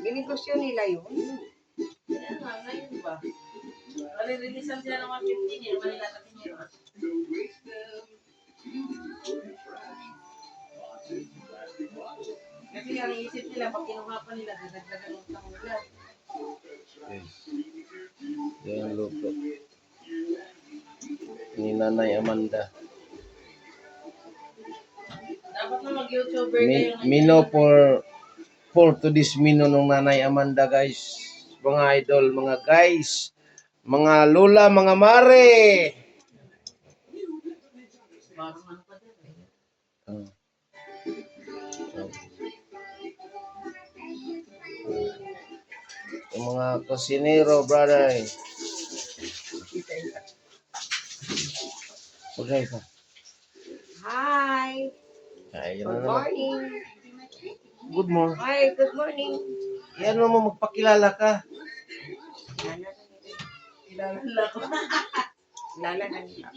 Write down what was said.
Binegosyo nila yun. Kaya nga, ngayon ba? Malirilisan sila ng 150 yun, malilatatin yun. Kasi ang isip nila, pag kinuha pa nila, dadagdagan ng utang nila. Yes. Yan luto. Ni Nanay Amanda. Dapat na mag-YouTuber kayo. Mino for to this mino nung Nanay Amanda, guys. Mga idol, mga guys, mga lola, mga mare. Parang ano pa din. Oh. Yung mga kusinero, brother. Okay ka. Hi! Ay, Good morning! Good morning. Hi, good morning! Yan mo magpakilala ka. Kilala ko. Lala na nila.